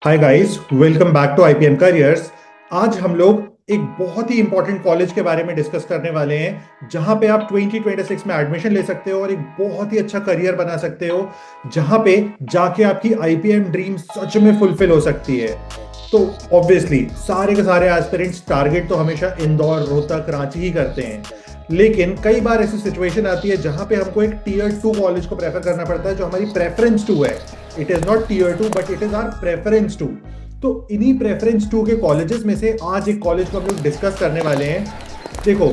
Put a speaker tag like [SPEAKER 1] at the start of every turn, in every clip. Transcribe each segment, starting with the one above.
[SPEAKER 1] Hi guys, welcome back to IPM careers. आज हम लोग एक बहुत ही इंपॉर्टेंट कॉलेज के बारे में डिस्कस करने वाले हैं जहां पे आप 2026 में एडमिशन ले सकते हो और एक बहुत ही अच्छा करियर बना सकते हो, जहां पे जाके आपकी आईपीएम ड्रीम सच में फुलफिल हो सकती है। तो ऑब्वियसली सारे के सारे एस्पिरेंट्स टारगेट तो हमेशा इंदौर, रोहतक, रांची ही करते हैं, लेकिन कई बार ऐसी सिचुएशन आती है जहां पे हमको एक टीयर 2 कॉलेज को प्रेफर करना पड़ता है जो हमारी प्रेफरेंस 2 है। It is not tier 2 but it is our preference 2। तो इन्हीं प्रेफरेंस 2 के कॉलेजेस में से आज एक कॉलेज को हम लोग डिस्कस करने वाले हैं। देखो,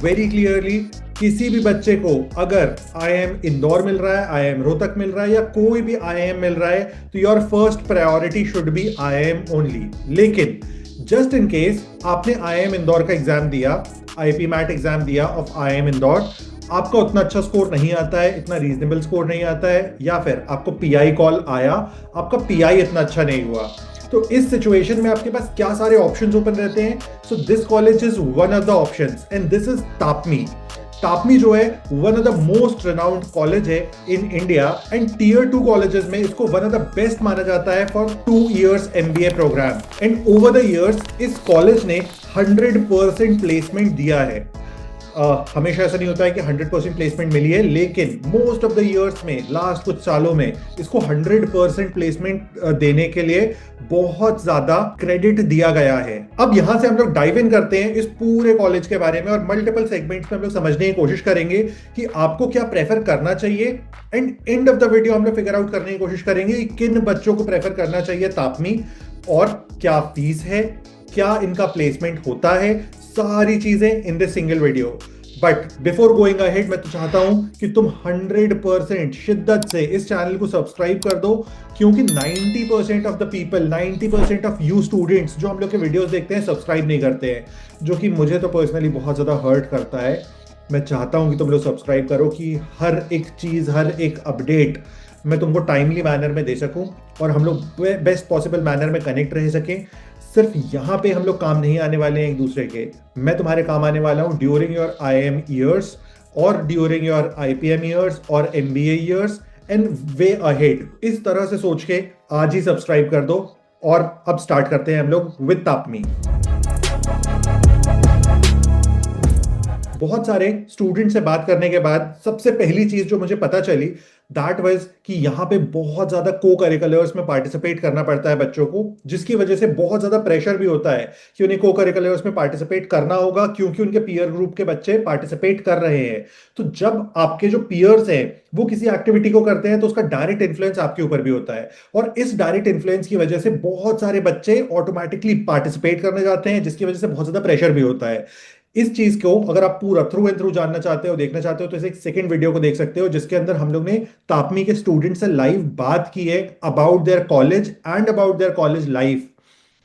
[SPEAKER 1] वेरी क्लियरली किसी भी बच्चे को अगर आईआईएम इंदौर मिल रहा है, आईआईएम रोहतक मिल रहा है या कोई भी आईआईएम मिल रहा है, तो your first priority should be IIM only. लेकिन जस्ट इन केस आपने आईआईएम इंदौर का एग्जाम दिया, आईपी मैट एग्जाम दिया ऑफ आईआईएम इंदौर, आपका उतना अच्छा स्कोर नहीं आता है, इतना रीजनेबल स्कोर नहीं आता है, या फिर आपको पीआई कॉल आया, आपका पीआई इतना अच्छा नहीं हुआ, तो इस सिचुएशन में आपके पास क्या सारे ऑप्शंस ओपन रहते हैं। So this college is one of the options and this is TAPMI. TAPMI जो है one of the most renowned college है in India and tier 2 colleges में इसको वन ऑफ द बेस्ट माना जाता है for 2 years MBA program. And over the years इस college ने 100% प्लेसमेंट दिया है। हमेशा ऐसा नहीं होता है कि 100% प्लेसमेंट मिली है, लेकिन मोस्ट ऑफ द इयर्स में, लास्ट कुछ सालों में इसको 100% प्लेसमेंट देने के लिए बहुत ज्यादा क्रेडिट दिया गया है। अब यहां से हम लोग डाइव इन करते हैं इस पूरे कॉलेज के बारे में और मल्टीपल सेगमेंट्स में हम लोग समझने की कोशिश करेंगे कि आपको क्या प्रेफर करना चाहिए। And end of the video हम लोग फिगर आउट करने की कोशिश करेंगे कि किन बच्चों को प्रेफर करना चाहिए तापमी, और क्या फीस है, क्या इनका प्लेसमेंट होता है, सारी चीजें in this single video. But before going ahead मैं तो चाहता हूं कि तुम 100% शिद्दत से इस चैनल को सब्सक्राइब कर दो, क्योंकि 90% of the people, 90% of you students जो हम लोग के वीडियोस देखते हैं सब्सक्राइब नहीं करते हैं, जो कि मुझे तो पर्सनली बहुत ज्यादा हर्ट करता है। मैं चाहता हूं कि तुम लोग सब्सक्राइब करो कि हर एक चीज, हर एक अपडेट मैं तुमको टाइमली मैनर में दे सकूं और हम लोग बेस्ट पॉसिबल मैनर में कनेक्ट रह सकें। सिर्फ यहाँ पे हम लोग काम नहीं आने वाले हैं एक दूसरे के, मैं तुम्हारे काम आने वाला हूँ ड्यूरिंग योर आईएम ईयर्स और ड्यूरिंग योर आईपीएम ईयर्स और MBA years and way ahead. इस तरह से सोच के आज ही सब्सक्राइब कर दो। और अब स्टार्ट करते हैं हम लोग विद तापमी। बहुत सारे स्टूडेंट से बात करने के बाद सबसे पहली चीज जो मुझे पता चली दैट वाज कि यहाँ पे बहुत ज्यादा को करिकुलर्स में पार्टिसिपेट करना पड़ता है बच्चों को, जिसकी वजह से बहुत ज्यादा प्रेशर भी होता है कि उन्हें को करिकुलर्स में पार्टिसिपेट करना होगा क्योंकि उनके पीयर ग्रुप के बच्चे पार्टिसिपेट कर रहे हैं। तो जब आपके जो पीयर्स हैं वो किसी एक्टिविटी को करते हैं तो उसका डायरेक्ट इन्फ्लुएंस आपके ऊपर भी होता है, और इस डायरेक्ट इन्फ्लुएंस की वजह से बहुत सारे बच्चे ऑटोमेटिकली पार्टिसिपेट करने जाते हैं, जिसकी वजह से बहुत ज्यादा प्रेशर भी होता है। इस चीज को अगर आप पूरा थ्रू एंड थ्रू जानना चाहते हो, देखना चाहते हो, तो इस एक सेकंड वीडियो को देख सकते हो जिसके अंदर हम लोग ने तापमी के स्टूडेंट से लाइव बात की है about their college and about their college life.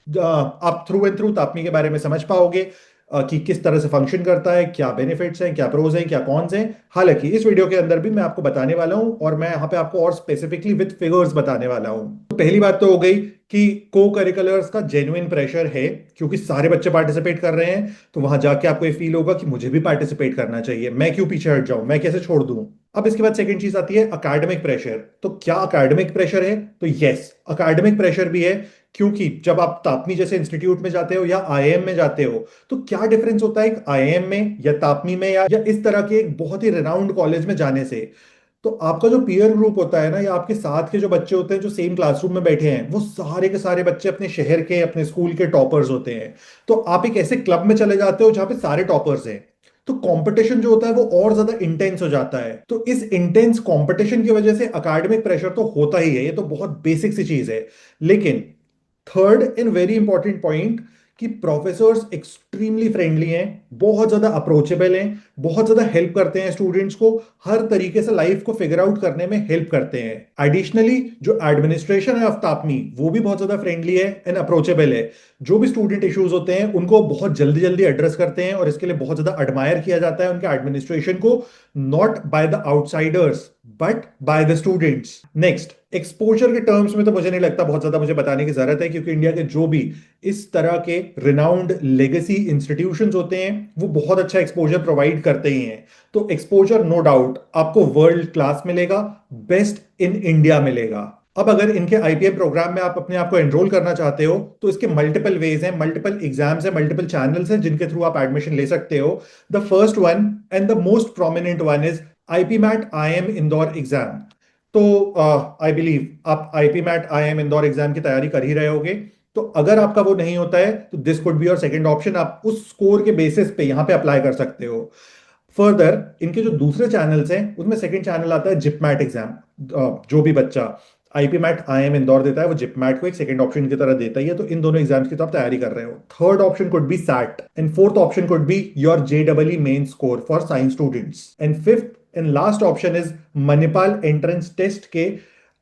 [SPEAKER 1] आप थ्रू एंड थ्रू तापमी के बारे में समझ पाओगे कि किस तरह से फंक्शन करता है, क्या बेनिफिट्स हैं, क्या प्रोज हैं, क्या कॉन्स हैं। हालांकि इस वीडियो के अंदर भी मैं आपको बताने वाला हूं और मैं यहाँ पे आपको और स्पेसिफिकली विद फिगर्स बताने वाला हूं। तो पहली बात तो हो गई कि को करिकुलर्स का जेन्युइन प्रेशर है, क्योंकि सारे बच्चे पार्टिसिपेट कर रहे हैं, तो वहां जाके आपको ये फील होगा कि मुझे भी पार्टिसिपेट करना चाहिए, मैं क्यों पीछे हट जाऊं, मैं कैसे छोड़ दूं। अब इसके बाद सेकंड चीज आती है अकेडमिक प्रेशर। तो क्या अकेडमिक प्रेशर है? तो यस, अकेडमिक प्रेशर भी है, क्योंकि जब आप तापमी जैसे इंस्टीट्यूट में जाते हो या आईएम में जाते हो तो क्या डिफरेंस होता है एक आईएम में या तापमी में या इस तरह के एक बहुत ही रिनाउंड कॉलेज में जाने से। तो आपका जो पीयर ग्रुप होता है ना, या आपके साथ के जो बच्चे होते हैं जो सेम क्लासरूम में बैठे हैं, वो सारे के सारे बच्चे अपने शहर के, अपने स्कूल के टॉपर्स होते हैं। तो आप एक ऐसे क्लब में चले जाते हो जहां पे सारे टॉपर्स हैं, तो कंपटीशन जो होता है वो और ज्यादा इंटेंस हो जाता है। तो इस इंटेंस कंपटीशन की वजह से एकेडमिक प्रेशर तो होता ही है, ये तो बहुत बेसिक सी चीज है। लेकिन third and very important point कि प्रोफेसर्स एक्सट्रीमली फ्रेंडली हैं, बहुत ज्यादा अप्रोचेबल हैं, बहुत ज्यादा हेल्प करते हैं स्टूडेंट्स को, हर तरीके से लाइफ को फिगर आउट करने में हेल्प करते हैं। एडिशनली जो एडमिनिस्ट्रेशन है ऑफ तापमी वो भी बहुत ज्यादा फ्रेंडली है एंड अप्रोचेबल है। जो भी स्टूडेंट इश्यूज होते हैं उनको बहुत जल्दी जल्दी एड्रेस करते हैं और इसके लिए बहुत ज्यादा एडमायर किया जाता है उनके एडमिनिस्ट्रेशन को, not by the outsiders but by the students. Next, exposure के टर्म्स में तो मुझे नहीं लगता बहुत ज्यादा मुझे बताने की जरूरत है, क्योंकि इंडिया के जो भी इस तरह के रिनाउंड लेगेसी इंस्टीट्यूशंस होते हैं वो बहुत अच्छा एक्सपोजर प्रोवाइड करते ही हैं। तो एक्सपोजर नो डाउट आपको वर्ल्ड क्लास मिलेगा, बेस्ट इन इंडिया मिलेगा। अब अगर इनके आईपीएम प्रोग्राम में आप अपने आप को एनरोल करना चाहते हो तो इसके मल्टीपल वेज हैं, मल्टीपल एग्जाम्स हैं, मल्टीपल चैनल्स हैं जिनके थ्रू आप एडमिशन ले सकते हो। The first one and the most prominent one is IP MAT I M Indore exam. तो आई बिलीव आप IP MAT I M Indore exam की तैयारी कर ही रहे होगे। तो अगर आपका वो नहीं होता है तो this could be your second option, आप उस स्कोर के बेसिस पे यहाँ पे अप्लाई कर सकते हो। फर्दर इनके जो दूसरे चैनल्स हैं उसमें सेकंड चैनल आता है जिपमैट एग्जाम। जो भी बच्चा आईपी मैट आईएम इंदौर देता है वो जिपमैट को एक सेकंड ऑप्शन की तरह देता ही है। तो इन दोनों एग्जाम्स की तो आप तैयारी कर रहे हो। Third option could be SAT and fourth option could be your जेडबलई main score for science students and fifth and last option is Manipal entrance test के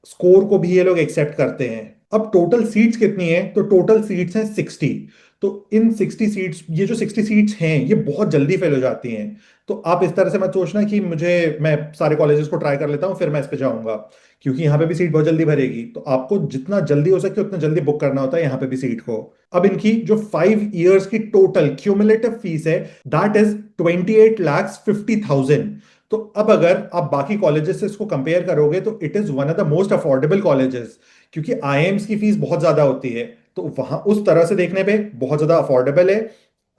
[SPEAKER 1] स्कोर को भी ये लोग एक्सेप्ट करते हैं। अब टोटल सीट्स कितनी है, तो टोटल सीट्स हैं 60। तो इन 60 सीट्स, ये जो 60 सीट्स हैं ये बहुत जल्दी फिल हो जाती हैं। तो आप इस तरह से मत सोचना कि मैं सारे कॉलेजेस को ट्राई कर लेता हूँ फिर मैं इस पे जाऊंगा, क्योंकि यहाँ पे भी सीट बहुत जल्दी भरेगी। तो आपको जितना जल्दी हो सके उतना जल्दी बुक करना होता है यहाँ पे भी सीट को। अब इनकी जो 5 इयर्स की टोटल क्यूमुलेटिव फीस है दैट इज 28,50,000। तो अब अगर आप बाकी कॉलेजेस से इसको कंपेयर करोगे तो it is one of the most affordable colleges, क्योंकि आईएम्स की फीस बहुत ज्यादा होती है। तो वहां उस तरह से देखने पे बहुत ज्यादा अफोर्डेबल है।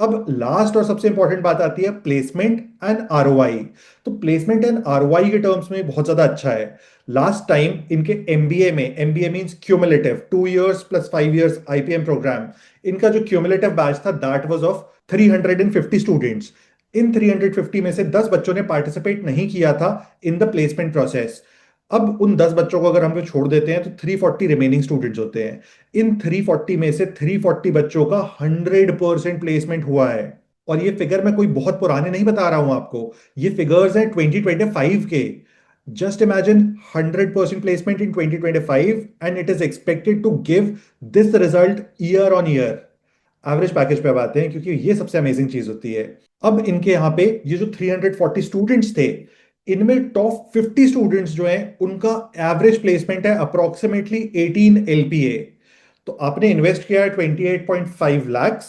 [SPEAKER 1] अब लास्ट और सबसे इंपॉर्टेंट बात आती है प्लेसमेंट एंड आरओआई। तो प्लेसमेंट एंड आरओआई के टर्म्स में बहुत ज्यादा अच्छा है। लास्ट टाइम इनके एमबीए में, MBA means cumulative 2 years plus 5 years IPM programme, इनका जो क्यूमुलेटिव बैच था दैट वाज ऑफ 350 स्टूडेंट्स। इन 350 में से 10 बच्चों ने पार्टिसिपेट नहीं किया था इन द प्लेसमेंट प्रोसेस। अब उन 10 बच्चों को अगर हम लोग छोड़ देते हैं तो 340 रिमेनिंग स्टूडेंट्स होते हैं। इन 340 में से 340 बच्चों का 100% प्लेसमेंट हुआ है। और ये फिगर मैं कोई बहुत पुराने नहीं बता रहा हूं आपको, ये फिगर्स हैं 2025 के। Just imagine 100% placement in 2025 and it is expected to give this result year on year. Average package पे अब आते हैं क्योंकि ये सबसे अमेजिंग चीज होती है। अब इनके यहाँ पे ये जो 340 स्टूडेंट्स थे, इनमें टॉप 50 स्टूडेंट्स जो हैं उनका एवरेज प्लेसमेंट है अप्रोक्सीमेटली 18 एलपीए। तो आपने इन्वेस्ट किया है 28.5 lakhs।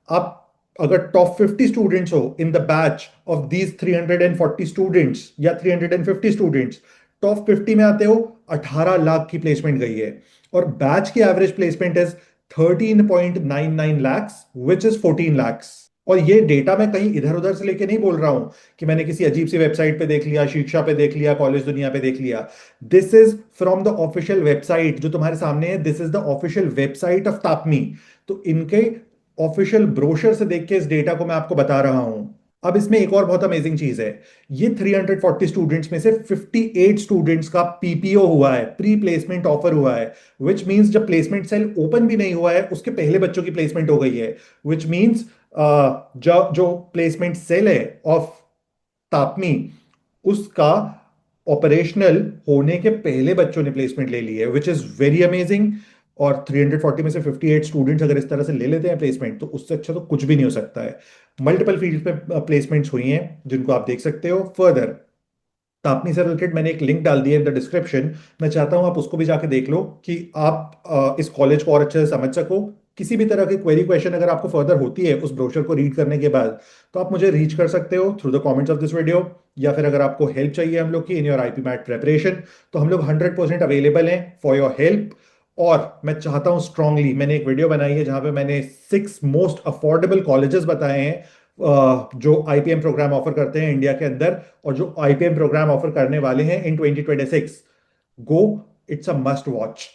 [SPEAKER 1] आप अगर टॉप 50 स्टूडेंट्स हो in the batch of these 340 students या 350 स्टूडेंट्स, टॉप 50 में आते हो, 18 लाख की प्लेसमेंट गई है। और बैच की average placement is 13.99 lakhs which is 14 lakhs। और ये डेटा मैं कहीं इधर उधर से लेके नहीं बोल रहा हूं कि मैंने किसी अजीब सी वेबसाइट पे देख लिया, शिक्षा पे देख लिया, कॉलेज दुनिया पे देख लिया। This is from the official website जो तुम्हारे सामने है। This is the official website of TAPMI. तो इनके ऑफिशियल ब्रोशर से देख के इस डेटा को मैं आपको बता रहा हूं। अब इसमें एक और बहुत अमेजिंग चीज है। ये 340 स्टूडेंट्स में से 58 स्टूडेंट्स का पीपीओ हुआ है, प्री प्लेसमेंट ऑफर हुआ है। विच मींस जब प्लेसमेंट सेल ओपन भी नहीं हुआ है उसके पहले बच्चों की प्लेसमेंट हो गई है। विच मींस जो जो प्लेसमेंट सेल है ऑफ तापनी, उसका ऑपरेशनल होने के पहले बच्चों ने प्लेसमेंट ले ली है, विच इज वेरी अमेजिंग। और 340 में से 58 स्टूडेंट्स अगर इस तरह से ले लेते हैं प्लेसमेंट तो उससे अच्छा तो कुछ भी नहीं हो सकता है। मल्टीपल फील्ड पे प्लेसमेंट्स हुई हैं जिनको आप देख सकते हो। फर्दर तापनी से रिलेटेड मैंने एक लिंक डाल दिया इन द डिस्क्रिप्शन। मैं चाहता हूं आप उसको भी जाके देख लो कि आप इस कॉलेज को और अच्छे से समझ सको। किसी भी तरह की क्वेरी क्वेश्चन अगर आपको फर्दर होती है उस ब्रोशर को रीड करने के बाद, तो आप मुझे रीच कर सकते हो through the comments of this video. या फिर अगर आपको हेल्प चाहिए हम लोग की in your IP MAT preparation, तो हम लोग 100% अवेलेबल हैं फॉर योर हेल्प। और मैं चाहता हूं स्ट्रांगली, मैंने एक वीडियो बनाई है जहां पे मैंने 6 मोस्ट अफोर्डेबल कॉलेजेस बताए हैं जो आईपीएम प्रोग्राम ऑफर करते हैं इंडिया के अंदर और जो आईपीएम प्रोग्राम ऑफर करने वाले हैं इन 2026। गो, इट्स अ मस्ट वॉच।